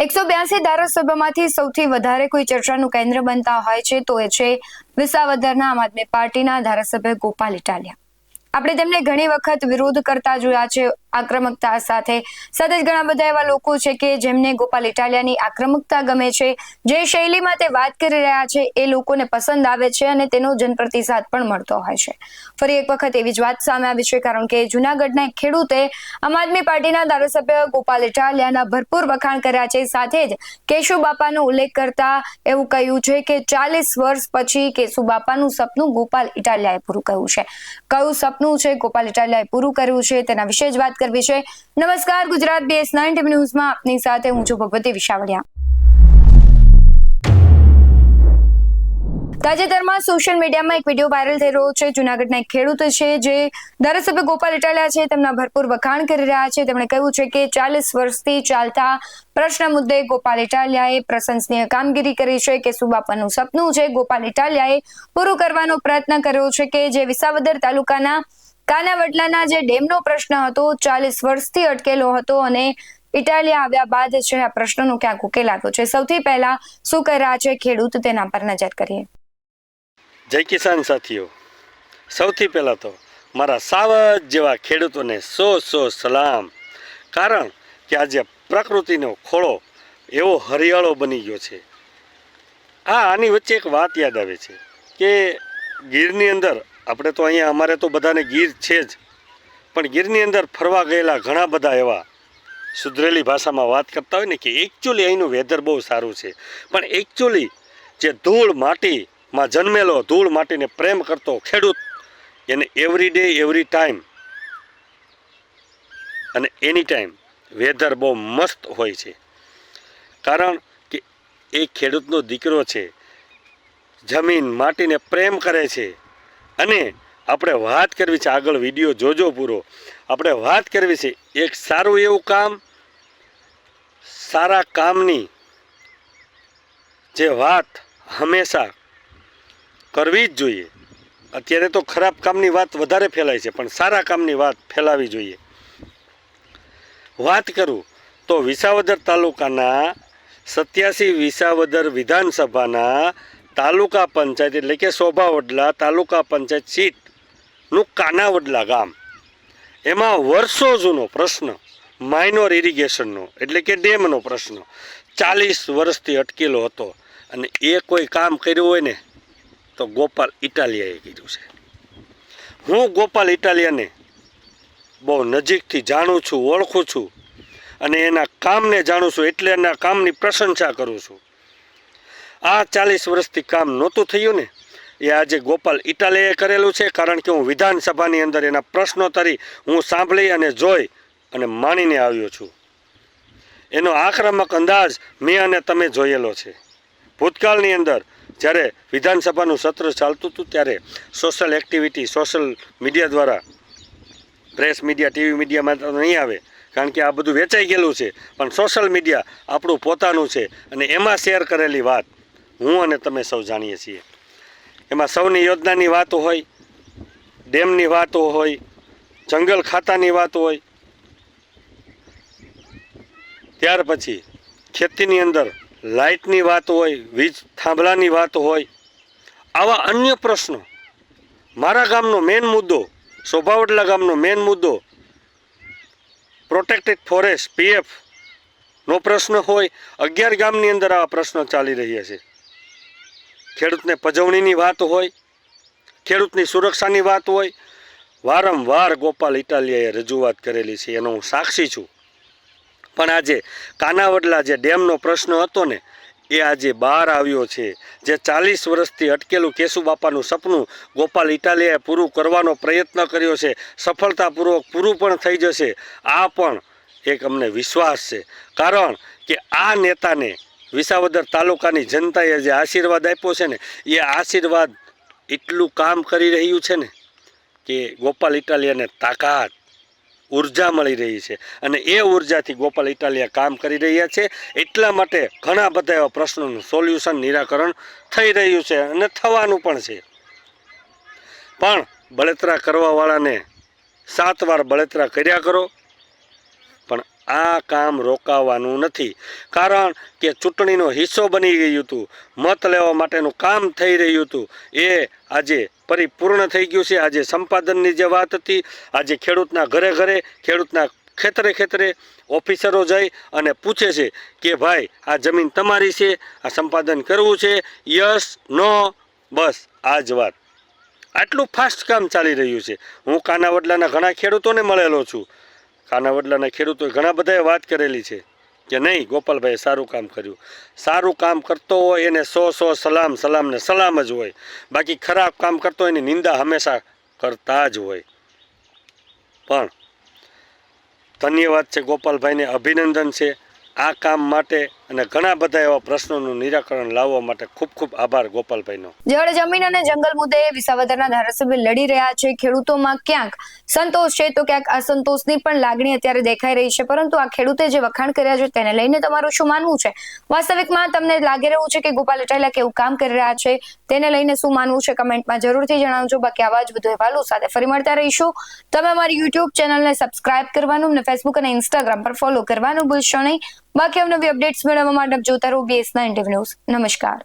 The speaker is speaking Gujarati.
182 ધારાસભામાંથી સૌથી વધારે કોઈ ચર્ચાનું કેન્દ્ર બનતા હોય છે તો એ છે વિસાવદરના આમ આદમી પાર્ટીના ધારાસભ્ય ગોપાલ ઇટાલિયા. આપણે તેમને ઘણી વખત વિરોધ કરતા જોયા છે આક્રમકતા સાથે જ ઘણા બધા એવા લોકો છે કે જેમને ગોપાલ ઇટાલિયાની આક્રમકતા ગમે છે, જે શૈલીમાં તે વાત કરી રહ્યા છે એ લોકોને પસંદ આવે છે અને તેનો જનપ્રતિસાદ પણ મળતો હોય છે. ફરી એક વખત એવી જ વાત સામે આવી છે, કારણ કે જૂનાગઢના એક ખેડૂતે આમ આદમી પાર્ટીના ધારાસભ્ય ગોપાલ ઇટાલિયાના ભરપૂર વખાણ કર્યા છે. સાથે જ કેશુબાપાનો ઉલ્લેખ કરતા એવું કહ્યું છે કે 40 વર્ષ પછી કેશુબાપાનું સપનું ગોપાલ ઇટાલિયાએ પૂરું કર્યું છે. કયું સપનું છે ગોપાલ ઇટાલિયાએ પૂરું કર્યું છે તેના વિશે જ વાત કરવી છે. નમસ્કાર, ગુજરાત BS9 TV ન્યૂઝમાં આપની સાથે હું છું ભગવતી વિશાવડિયા. તાજેતરમાં સોશિયલ મીડિયામાં એક વિડીયો વાયરલ થઈ રહ્યો છે. જૂનાગઢના એક ખેડૂત છે જે ધારાસભ્ય ગોપાલ ઇટાલિયા છે તેમના ભરપૂર વખાણ કરી રહ્યા છે. તેમણે કહ્યું છે કે 40 વર્ષથી ચાલતા પ્રશ્ન મુદ્દે ગોપાલ ઇટાલિયાએ પ્રશંસનીય કામગીરી કરી છે. કેશુબાપાનું સપનું છે ગોપાલ ઇટાલિયાએ પૂરું કરવાનો પ્રયત્ન કર્યો છે કે જે વિસાવદર તાલુકાના કાનાવડલાના જે ડેમનો પ્રશ્ન હતો 40 વર્ષથી અટકેલો હતો અને ઇટાલિયા આવ્યા બાદ છે આ પ્રશ્નનો ક્યાંક ઉકેલ આવ્યો છે. સૌથી પહેલા શું કહી રહ્યા છે ખેડૂત તેના પર નજર કરીએ. જય કિસાન સાથીઓ, સૌથી પહેલાં તો મારા સાવજ જેવા ખેડૂતોને સો સલામ. કારણ કે આજે પ્રકૃતિનો ખોળો એવો હરિયાળો બની ગયો છે. આની વચ્ચે એક વાત યાદ આવે છે કે ગીરની અંદર આપણે તો અહીંયા અમારે તો બધાને ગીર છે જ, પણ ગીરની અંદર ફરવા ગયેલા ઘણા બધા એવા સુધરેલી ભાષામાં વાત કરતા હોય ને કે એકચ્યુઅલી અહીંનું વેધર બહુ સારું છે, પણ એકચ્યુઅલી જે ધૂળ માટીમાં જન્મેલો, ધૂળ માટીને પ્રેમ કરતો ખેડૂત, એને એવરી ડે એવરી ટાઈમ અને એની ટાઈમ વેધર બહુ મસ્ત હોય છે. કારણ કે એ ખેડૂતનો દીકરો છે, જમીન માટીને પ્રેમ કરે છે. અને આપણે વાત કરવી છે, આગળ વિડીયો જોજો પૂરો, આપણે વાત કરવી છે એક સારું એવું કામ, સારા કામની જે વાત હંમેશા કરવી જ જોઈએ. અત્યારે તો ખરાબ કામની વાત વધારે ફેલાય છે, પણ સારા કામની વાત ફેલાવી જોઈએ. વાત કરું તો વિસાવદર તાલુકાના 87 વિસાવદર વિધાનસભાના તાલુકા પંચાયત એટલે કે શોભાવડલા તાલુકા પંચાયત સીટનું કાનાવડલા ગામ, એમાં વર્ષો જૂનો પ્રશ્ન માઇનોર ઇરિગેશનનો એટલે કે ડેમનો પ્રશ્ન 40 વર્ષથી અટકેલો હતો. અને એ કોઈ કામ કર્યું હોય ને તો ગોપાલ ઇટાલિયાએ કર્યું છે. હું ગોપાલ ઇટાલિયાને બહુ નજીકથી જાણું છું, ઓળખું છું અને એના કામને જાણું છું, એટલે એના કામની પ્રશંસા કરું છું. આ 40 વર્ષથી કામ નહોતું થયું ને એ આજે ગોપાલ ઇટાલિયાએ કરેલું છે. કારણ કે હું વિધાનસભાની અંદર એના પ્રશ્નોત્તરી હું સાંભળી અને જોઈ અને માણીને આવ્યો છું. એનો આક્રમક અંદાજ મેં અને તમે જોયેલો છે. ભૂતકાળની અંદર જ્યારે વિધાનસભાનું સત્ર ચાલતું હતું ત્યારે સોશિયલ એક્ટિવિટી સોશિયલ મીડિયા દ્વારા, પ્રેસ મીડિયા TV મીડિયામાં તો નહીં આવે કારણ કે આ બધું વેચાઈ ગયેલું છે, પણ સોશિયલ મીડિયા આપણું પોતાનું છે અને એમાં શેર કરેલી વાત હું અને તમે સૌ જાણીએ છીએ. એમાં સૌની યોજનાની વાતો હોય, ડેમની વાતો હોય, જંગલ ખાતાની વાતો હોય, ત્યાર પછી ખેતીની અંદર લાઇટની વાતો હોય, વીજ થાંભલાની વાતો હોય, આવા અન્ય પ્રશ્નો. મારા ગામનો મેઇન મુદ્દો, શોભાવડલા ગામનો મેઇન મુદ્દો પ્રોટેક્ટેડ ફોરેસ્ટ PF નો પ્રશ્ન હોય. 11 ગામની અંદર આવા પ્રશ્નો ચાલી રહ્યા છે. ખેડૂતને પજવણીની વાત હોય, ખેડૂતની સુરક્ષાની વાત હોય. વારંવાર ગોપાલ ઇટાલિયાએ રજૂઆત કરેલી છે, એનો હું સાક્ષી છું. પણ આજે કાનાવડલા જે ડેમનો પ્રશ્ન હતો ને એ આજે બહાર આવ્યો છે. જે 40 વર્ષથી અટકેલું કેશુબાપાનું સપનું ગોપાલ ઇટાલિયાએ પૂરું કરવાનો પ્રયત્ન કર્યો છે. સફળતાપૂર્વક પૂરું પણ થઈ જશે, આ પણ એક અમને વિશ્વાસ છે. કારણ કે આ નેતાને વિસાવદર તાલુકાની જનતાએ જે આશીર્વાદ આપ્યો છે ને એ આશીર્વાદ એટલું કામ કરી રહ્યું છે ને કે ગોપાલ ઇટાલિયાને તાકાત, ઉર્જા મળી રહી છે. અને એ ઉર્જાથી ગોપાલ ઇટાલિયા કામ કરી રહ્યા છે. એટલા માટે ઘણા બધા એવા પ્રશ્નોનું સોલ્યુશન, નિરાકરણ થઈ રહ્યું છે અને થવાનું પણ છે. પણ બળતરા કરવાવાળાને 7 વાર બળતરા કર્યા કરો, પણ આ કામ રોકાવાનું નથી. કારણ કે ચૂંટણીનો હિસ્સો બની ગયું હતું, મત લેવા માટેનું કામ થઈ રહ્યું હતું, એ આજે પરિપૂર્ણ થઈ ગયું છે. આજે સંપાદનની જે વાત હતી, આજે ખેડૂતના ઘરે ઘરે, ખેડૂતના ખેતરે ખેતરે ઓફિસરો જઈ અને પૂછે છે કે ભાઈ આ જમીન તમારી છે, આ સંપાદન કરવું છે, યસ નો, બસ આ જ વાત. આટલું ફાસ્ટ કામ ચાલી રહ્યું છે. હું કાનાવડલાના ઘણા ખેડૂતોને મળેલો છું. કાનાવડલાના ખેડૂતોએ ઘણા બધાએ વાત કરેલી છે કે નહીં ગોપાલભાઈએ સારું કામ કર્યું. સારું કામ કરતો હોય એને 100 સલામ, સલામને સલામ જ હોય. બાકી ખરાબ કામ કરતો હોય એની નિંદા હંમેશા કરતા જ હોય. પણ ધન્યવાદ છે ગોપાલભાઈને, અભિનંદન છે આ કામ માટે અને ઘણા બધા એવા પ્રશ્નોનું નિરાકરણ લાવવા માટે ખૂબ ખૂબ આભાર ગોપાલભાઈનો. જળ જમીન અને જંગલ મુદ્દે વિસાવદરના ધારાસભ્ય લડી રહ્યા છે. ખેડૂતોમાં ક્યાંક સંતોષ છે તો ક્યાંક અસંતોષની પણ લાગણી અત્યારે દેખાઈ રહી છે. પરંતુ આ ખેડૂતે જે વખાણ કર્યા છે તેને લઈને તમારું શું માનવું છે? વાસ્તવિકમાં તમને લાગી રહ્યું છે કે ગોપાલ ઇટાલિયા કેવું કામ કરી રહ્યા છે? તેને લઈને શું માનવું છે કમેન્ટમાં જરૂરથી જણાવજો. બાકી આવા જ વધુ અહેવાલો સાથે ફરી મળતા રહીશું. તમે અમારી યુટ્યુબ ચેનલને સબસ્ક્રાઇબ કરવાનું અને ફેસબુક અને ઇન્સ્ટાગ્રામ પર ફોલો કરવાનું ભૂલશો નહીં. બાકી અવનવી અપડેટ્સ મેળવવા માટે જોતા રહો BS9 ન્યૂઝ. નમસ્કાર.